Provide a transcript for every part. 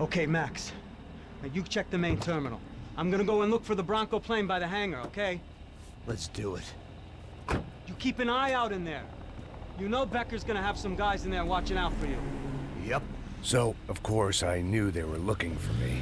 Okay, Max. Now you check the main terminal. I'm gonna go and look for the Bronco plane by the hangar, okay? Let's do it. You keep an eye out in there. You know Becker's gonna have some guys in there watching out for you. Yep. So, of course, I knew they were looking for me.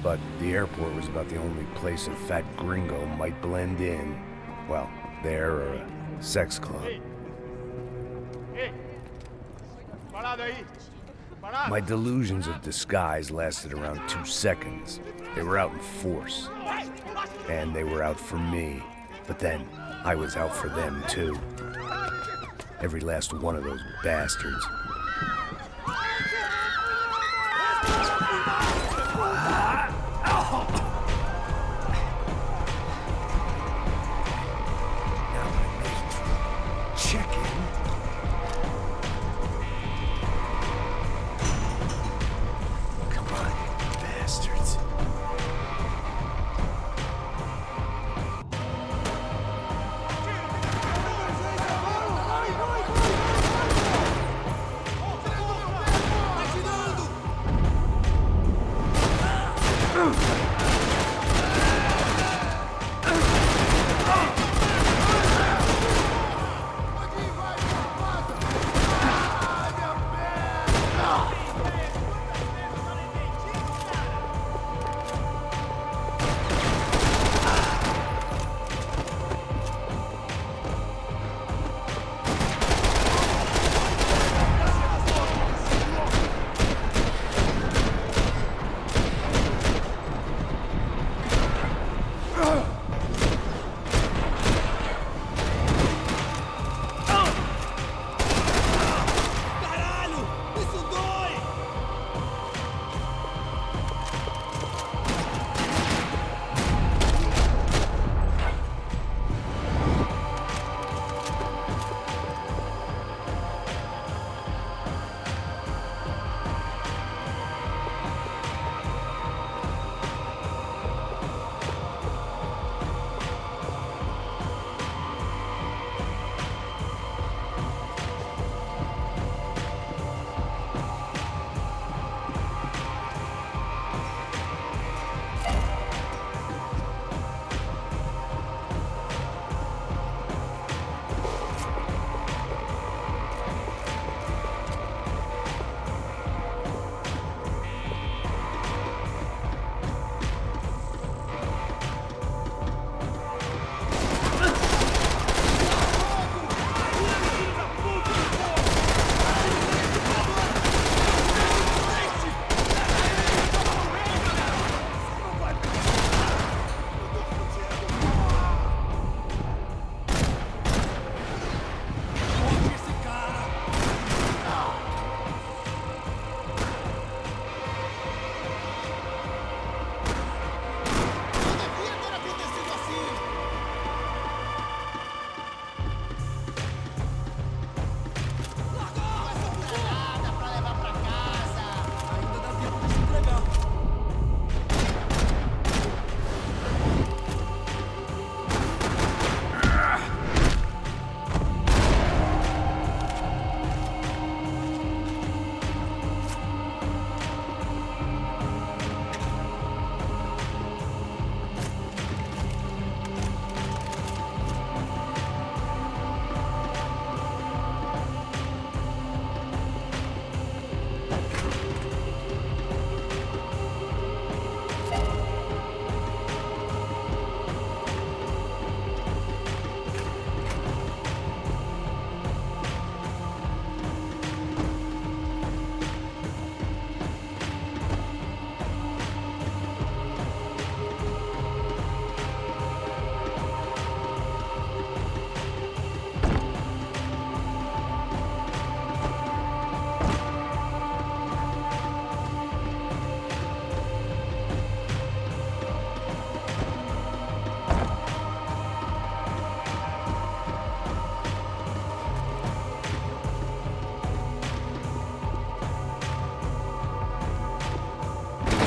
But the airport was about the only place a fat gringo might blend in. Well, there or a sex club. My delusions of disguise lasted around 2 seconds. They were out in force. And they were out for me. But then, I was out for them too. Every last one of those bastards.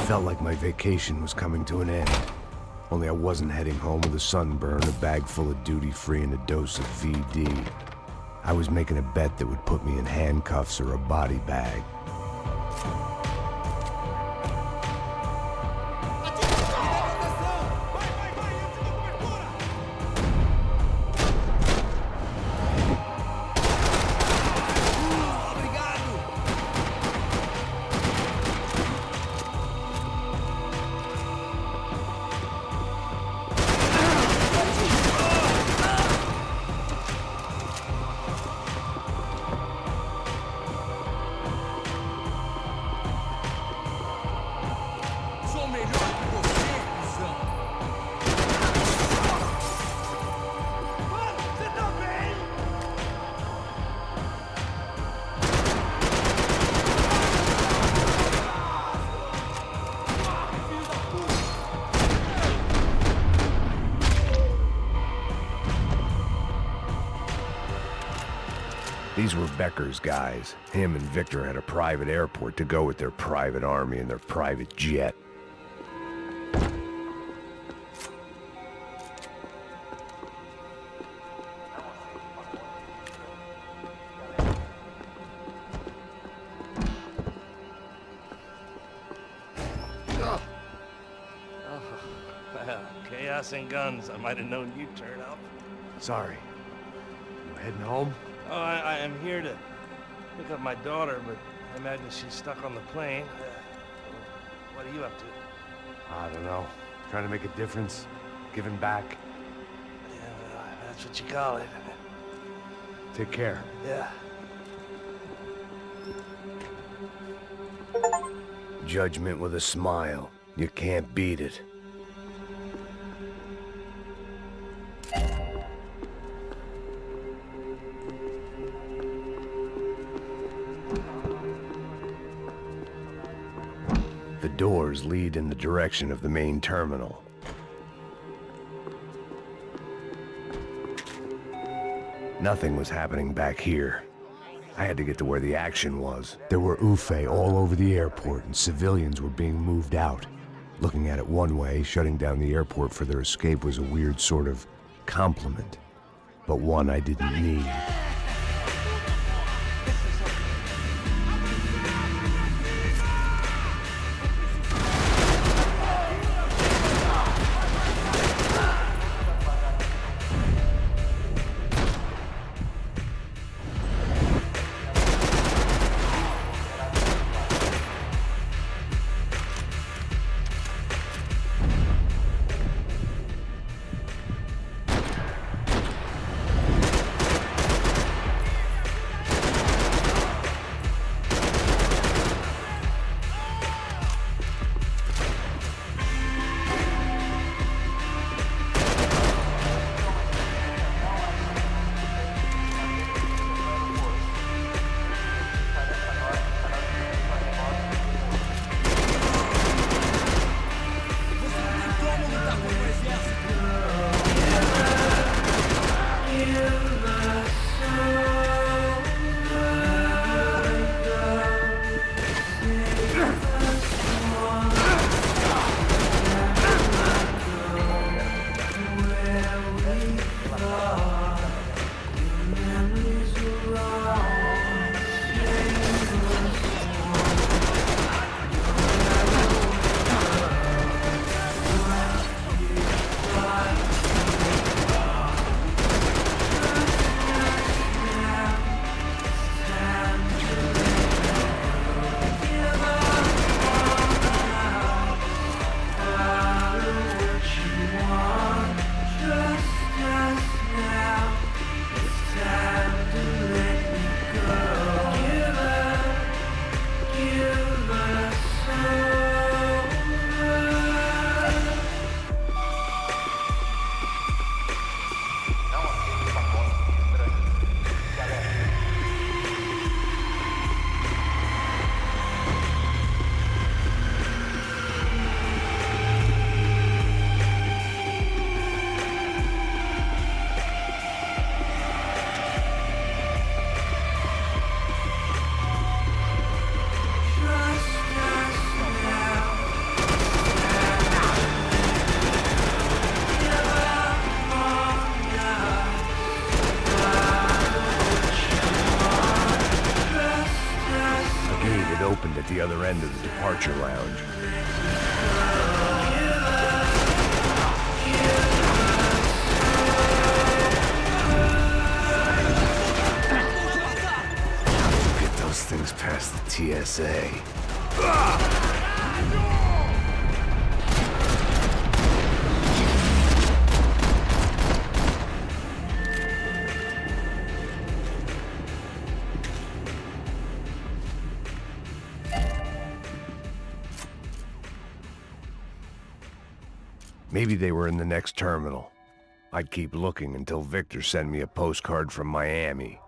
Felt like my vacation was coming to an end. Only I wasn't heading home with a sunburn, a bag full of duty-free, and a dose of VD. I was making a bet that would put me in handcuffs or a body bag. These were Becker's guys. Him and Victor had a private airport to go with their private army and their private jet. Well, chaos and guns. I might have known you'd turn up. Sorry. You heading home? Oh, I am here to pick up my daughter, but I imagine she's stuck on the plane. What are you up to? I don't know. Trying to make a difference. Giving back. Yeah, well, that's what you call it. Take care. Yeah. Judgment with a smile. You can't beat it. The doors lead in the direction of the main terminal. Nothing was happening back here. I had to get to where the action was. There were UFE all over the airport, and civilians were being moved out. Looking at it one way, shutting down the airport for their escape was a weird sort of compliment, but one I didn't need. At the other end of the departure lounge. Get those things past the TSA. Maybe they were in the next terminal. I'd keep looking until Victor sent me a postcard from Miami.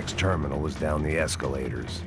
next terminal was down the escalators.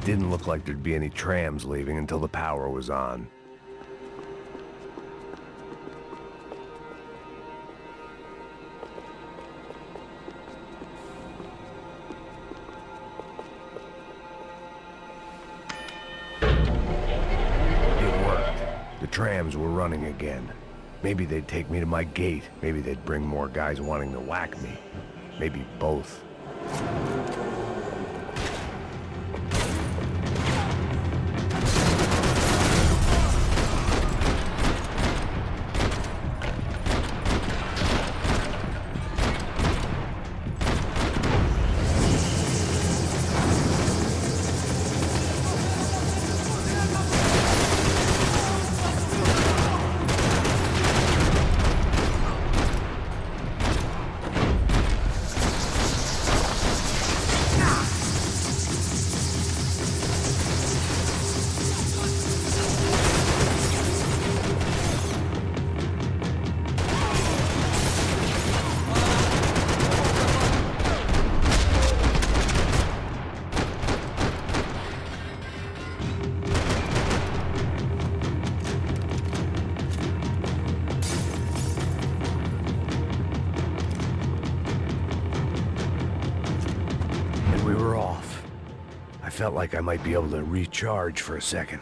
Didn't look like there'd be any trams leaving until the power was on. It worked. The trams were running again. Maybe they'd take me to my gate. Maybe they'd bring more guys wanting to whack me. Maybe both. Felt like I might be able to recharge for a second.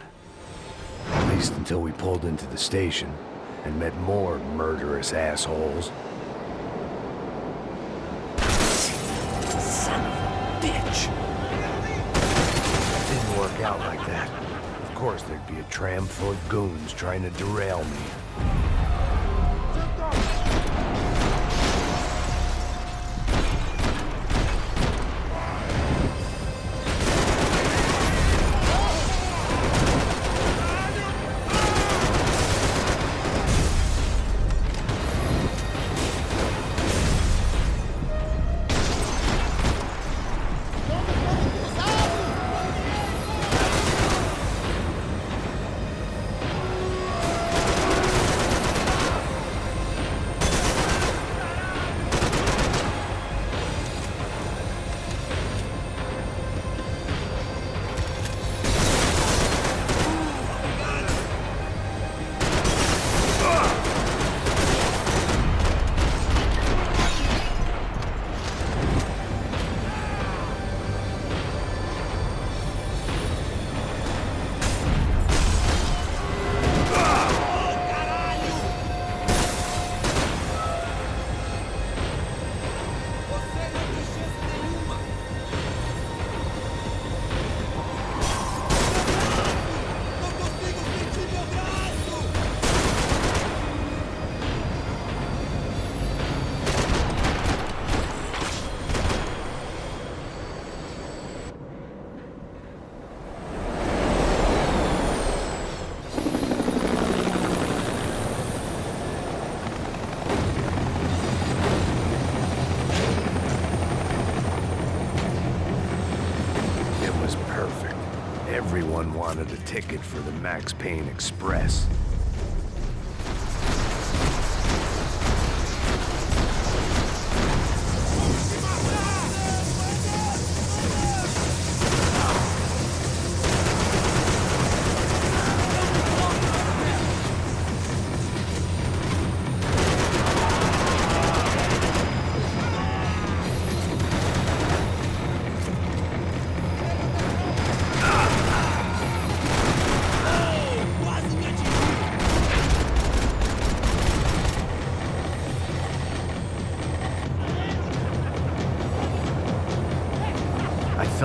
At least until we pulled into the station and met more murderous assholes. Son of a bitch! Didn't work out like that. Of course there'd be a tram full of goons trying to derail me. Everyone wanted a ticket for the Max Payne Express.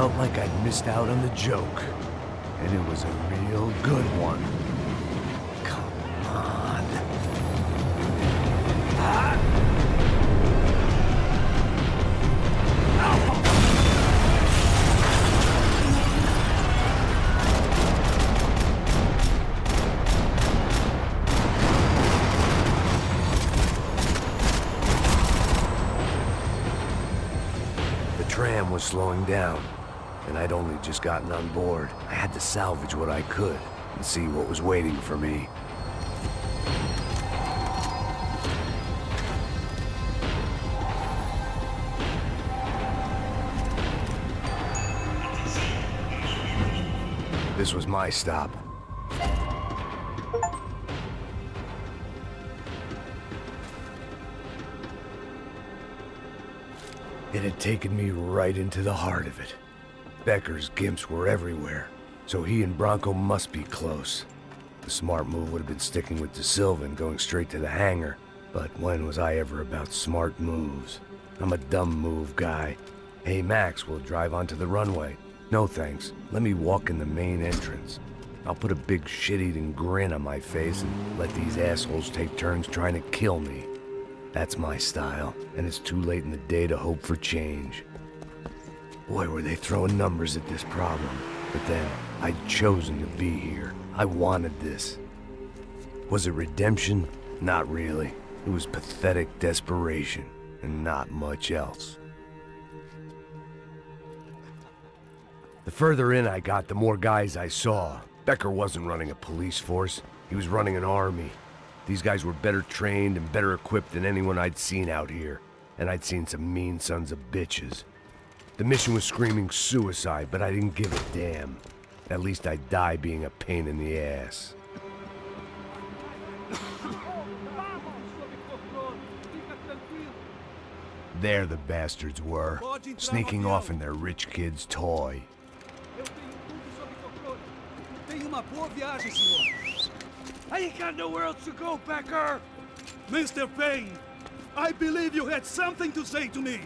felt like I'd missed out on the joke. And it was a real good one. Come on. Ah. The tram was slowing down, and I'd only just gotten on board. I had to salvage what I could and see what was waiting for me. This was my stop. It had taken me right into the heart of it. Becker's gimps were everywhere, so he and Bronco must be close. The smart move would have been sticking with De Silva and going straight to the hangar, but when was I ever about smart moves? I'm a dumb move guy. Hey Max, we'll drive onto the runway. No thanks, let me walk in the main entrance. I'll put a big shit-eating grin on my face and let these assholes take turns trying to kill me. That's my style, and it's too late in the day to hope for change. Boy, were they throwing numbers at this problem. But then, I'd chosen to be here. I wanted this. Was it redemption? Not really. It was pathetic desperation, and not much else. The further in I got, the more guys I saw. Becker wasn't running a police force. He was running an army. These guys were better trained and better equipped than anyone I'd seen out here. And I'd seen some mean sons of bitches. The mission was screaming suicide, but I didn't give a damn. At least I'd die being a pain in the ass. There the bastards were, sneaking off in their rich kid's toy. I ain't got nowhere else to go, Becker! Mr. Payne, I believe you had something to say to me.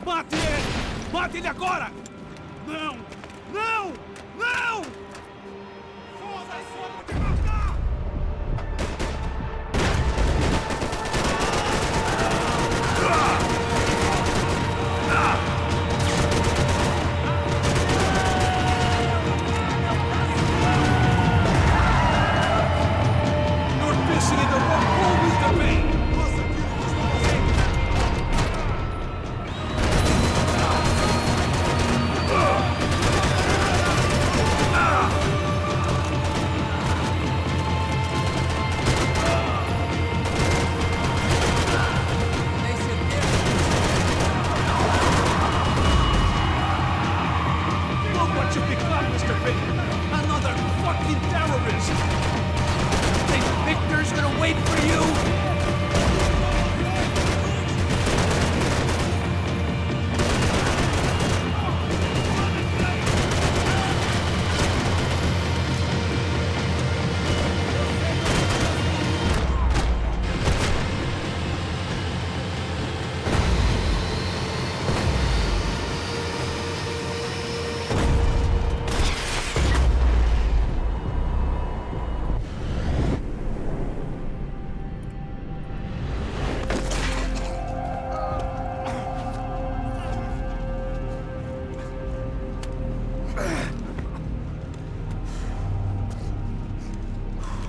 Mate ele! Mate ele agora! Não! Não! Não! Força sua de matar! You're pissing in the wrong hole, Mr. Payne!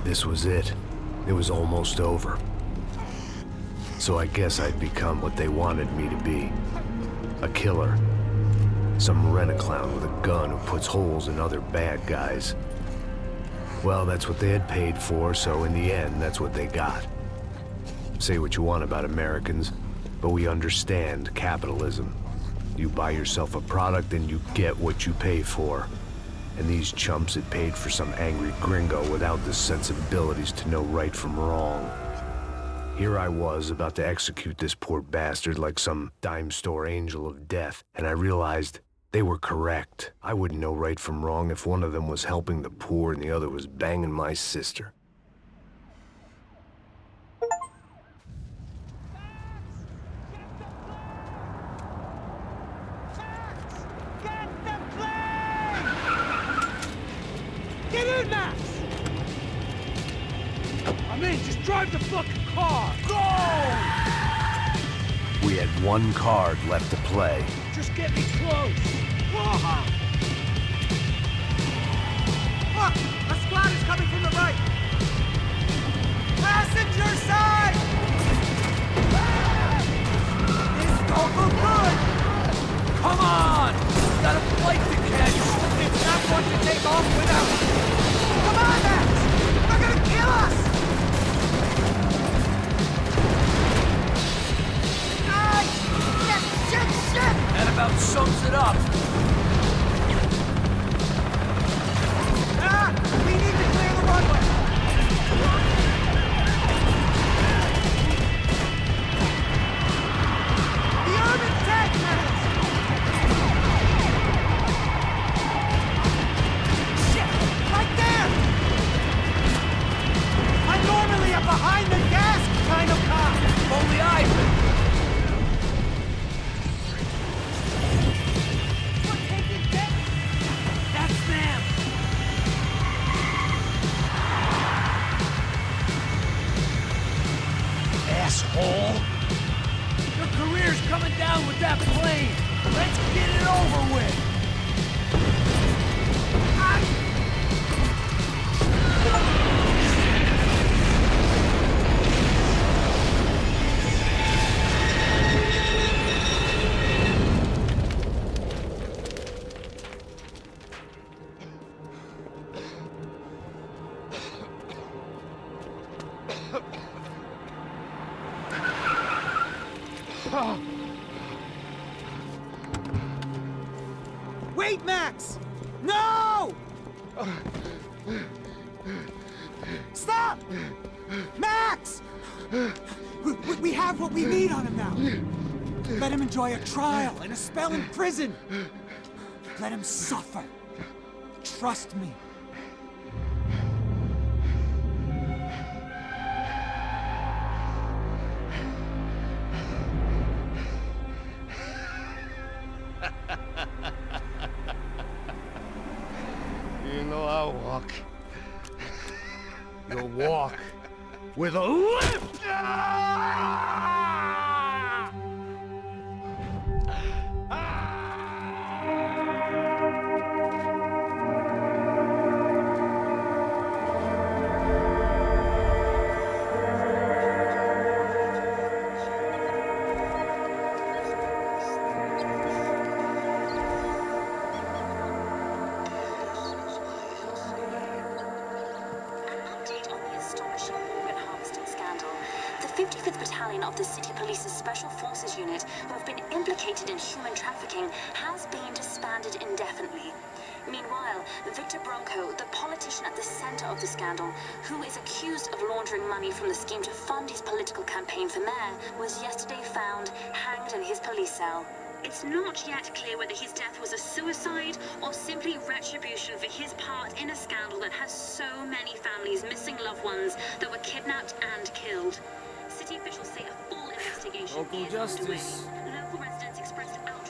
This was it. It was almost over. So I guess I'd become what they wanted me to be. A killer. Some rent-a-clown with a gun who puts holes in other bad guys. Well, that's what they had paid for, so in the end, that's what they got. Say what you want about Americans, but we understand capitalism. You buy yourself a product and you get what you pay for. And these chumps had paid for some angry gringo without the sensibilities to know right from wrong. Here I was, about to execute this poor bastard like some dime store angel of death, and I realized they were correct. I wouldn't know right from wrong if one of them was helping the poor and the other was banging my sister. in, Max! I'm in, just drive the fucking car! Go! We had one card left to play. Just get me close! Whoa! Look! A squad is coming from the right! Passenger side! This don't look good! Come on! Got a flight to catch! It's not going to take off without... Come on, Max! They're gonna kill us! Nice! Shit! That about sums it up. Ah! We need to clear the runway! The urban tank metals! Shit! Right there! I'm normally a behind the gas kind of cop! Only I've been. We're taking damage! That's them. Asshole. Your career's coming down with that plane. Let's get it over with. Wait, Max! No! Stop! Max! We have what we need on him now. Let him enjoy a trial and a spell in prison. Let him suffer. Trust me. You know I'll walk. You'll walk with a lift! The 55th Battalion of the City Police's Special Forces Unit, who have been implicated in human trafficking, has been disbanded indefinitely. Meanwhile, Victor Bronco, the politician at the center of the scandal, who is accused of laundering money from the scheme to fund his political campaign for mayor, was yesterday found hanged in his police cell. It's not yet clear whether his death was a suicide or simply retribution for his part in a scandal that has so many families missing loved ones that were kidnapped and killed. City officials say a full investigation Local is justice. underway. Local residents expressed outrage